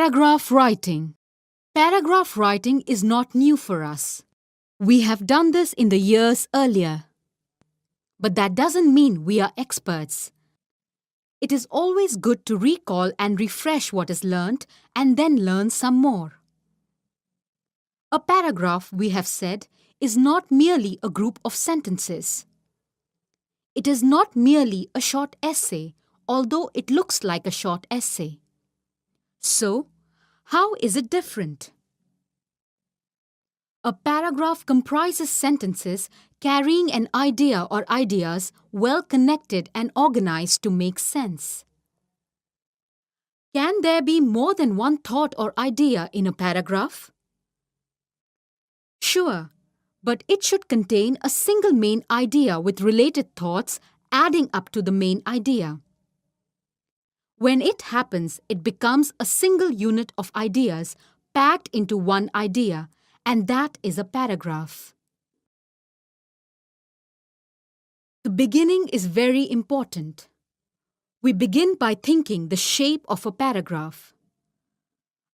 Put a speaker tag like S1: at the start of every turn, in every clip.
S1: Paragraph writing. Paragraph writing is not new for us. We have done this in the years earlier. But that doesn't mean we are experts. It is always good to recall and refresh what is learnt and then learn some more. A paragraph, we have said, is not merely a group of sentences. It is not merely a short essay, although it looks like a short essay. So, how is it different? A paragraph comprises sentences carrying an idea or ideas well connected and organized to make sense. Can there be more than one thought or idea in a paragraph? Sure, but it should contain a single main idea with related thoughts adding up to the main idea. When it happens, it becomes a single unit of ideas packed into one idea, and that is a paragraph. The beginning is very important. We begin by thinking the shape of a paragraph.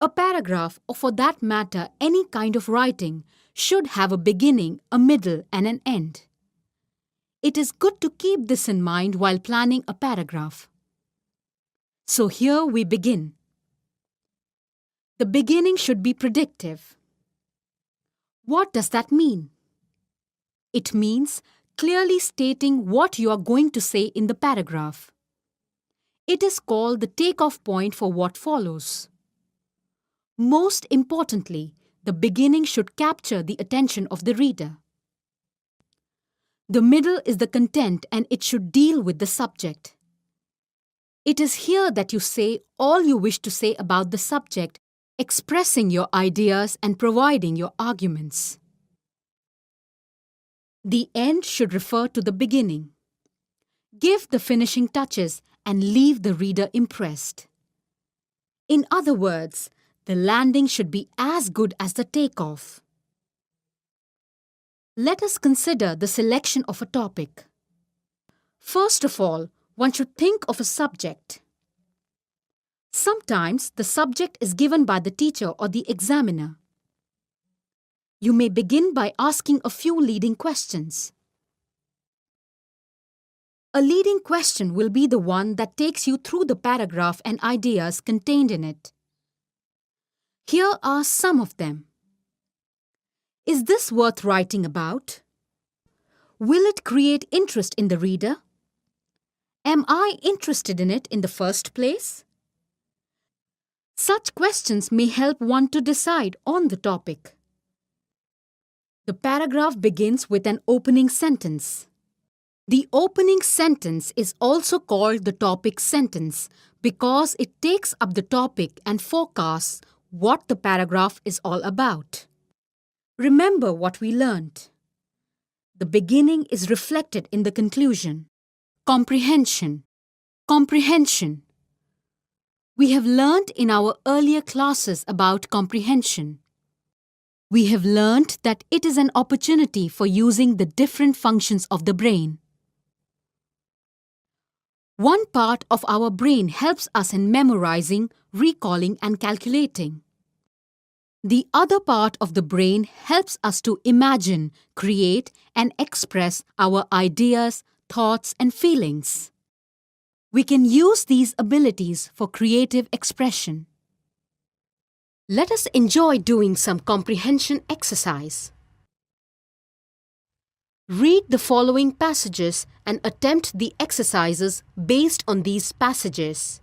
S1: A paragraph, or for that matter any kind of writing, should have a beginning, a middle, and an end. It is good to keep this in mind while planning a paragraph. So here we begin. The beginning should be predictive. What does that mean? It means clearly stating what you are going to say in the paragraph. It is called the takeoff point for what follows. Most importantly, the beginning should capture the attention of the reader. The middle is the content and it should deal with the subject. It is here that you say all you wish to say about the subject, expressing your ideas and providing your arguments. The end should refer to the beginning. Give the finishing touches and leave the reader impressed. In other words, the landing should be as good as the takeoff. Let us consider the selection of a topic. First of all, one should think of a subject. Sometimes the subject is given by the teacher or the examiner. You may begin by asking a few leading questions. A leading question will be the one that takes you through the paragraph and ideas contained in it. Here are some of them. Is this worth writing about? Will it create interest in the reader? Am I interested in it in the first place? Such questions may help one to decide on the topic. The paragraph begins with an opening sentence. The opening sentence is also called the topic sentence because it takes up the topic and forecasts what the paragraph is all about. Remember what we learned. The beginning is reflected in the conclusion. Comprehension. Comprehension. We have learned in our earlier classes about comprehension. We have learned that it is an opportunity for using the different functions of the brain. One part of our brain helps us in memorizing, recalling, and calculating. The other part of the brain helps us to imagine, create, and express our ideas, thoughts, and feelings. We can use these abilities for creative expression. Let us enjoy doing some comprehension exercise. Read the following passages and attempt the exercises based on these passages.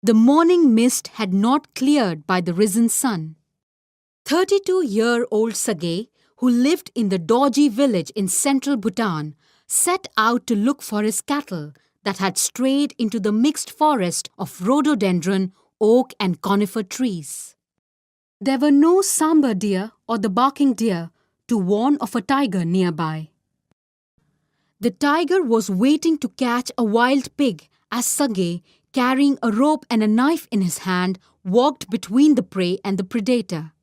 S1: The morning mist had not cleared by the risen sun. 32-year-old Sage, who lived in the Dorji village in central Bhutan, set out to look for his cattle that had strayed into the mixed forest of rhododendron, oak and conifer trees. There were no sambar deer or the barking deer to warn of a tiger nearby. The tiger was waiting to catch a wild pig as Sage, carrying a rope and a knife in his hand, walked between the prey and the predator.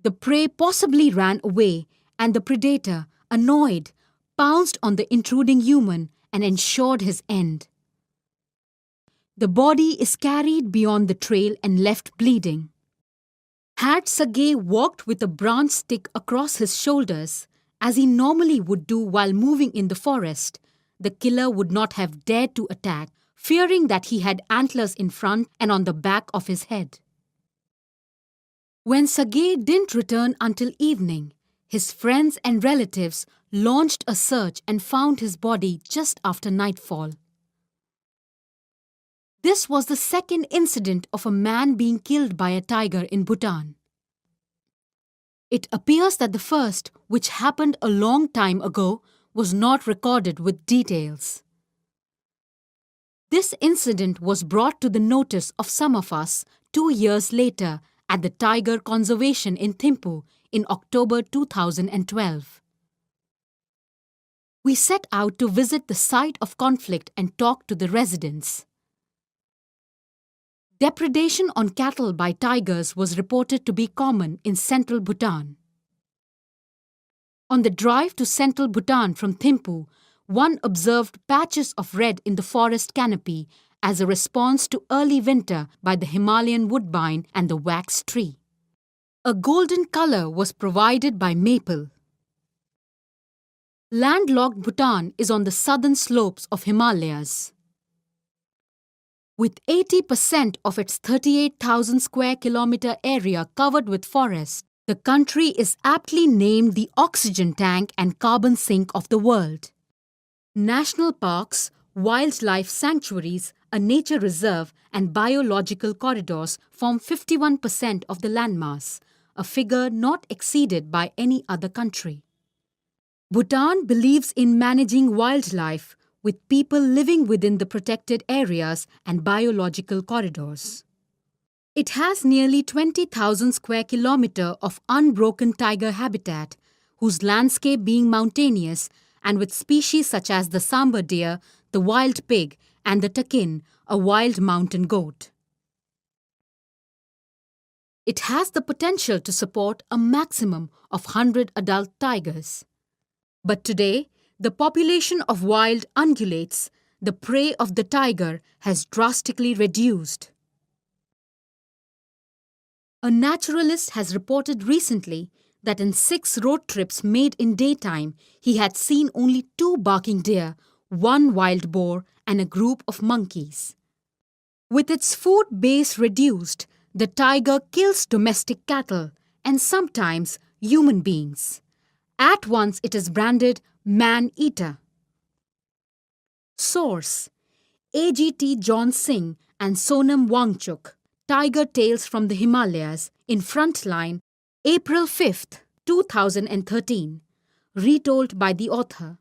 S1: The prey possibly ran away, and the predator, annoyed, pounced on the intruding human and ensured his end. The body is carried beyond the trail and left bleeding. Had Sergei walked with a branch stick across his shoulders, as he normally would do while moving in the forest, the killer would not have dared to attack, fearing that he had antlers in front and on the back of his head. When Sergei didn't return until evening, his friends and relatives launched a search and found his body just after nightfall. This was the second incident of a man being killed by a tiger in Bhutan. It appears that the first, which happened a long time ago, was not recorded with details. This incident was brought to the notice of some of us 2 years later at the Tiger Conservation in Thimphu in October 2012. We set out to visit the site of conflict and talk to the residents. Depredation on cattle by tigers was reported to be common in central Bhutan. On the drive to central Bhutan from Thimphu, one observed patches of red in the forest canopy as a response to early winter by the Himalayan woodbine and the wax tree. A golden color was provided by maple. Landlocked Bhutan is on the southern slopes of Himalayas. With 80% of its 38,000 square kilometer area covered with forest, the country is aptly named the oxygen tank and carbon sink of the world. National parks, wildlife sanctuaries, a nature reserve, and biological corridors form 51% of the landmass, a figure not exceeded by any other country. Bhutan believes in managing wildlife, with people living within the protected areas and biological corridors. It has nearly 20,000 square kilometers of unbroken tiger habitat, whose landscape being mountainous and with species such as the sambar deer, the wild pig, and the takin, a wild mountain goat. It has the potential to support a maximum of 100 adult tigers. But today, the population of wild ungulates, the prey of the tiger, has drastically reduced. A naturalist has reported recently that in 6 road trips made in daytime, he had seen only 2 barking deer, 1 wild boar, and a group of monkeys. With its food base reduced, the tiger kills domestic cattle and sometimes human beings. At once it is branded man-eater. Source: AGT John Singh and Sonam Wangchuk, Tiger Tales from the Himalayas, in Frontline, April 5, 2013. Retold by the author.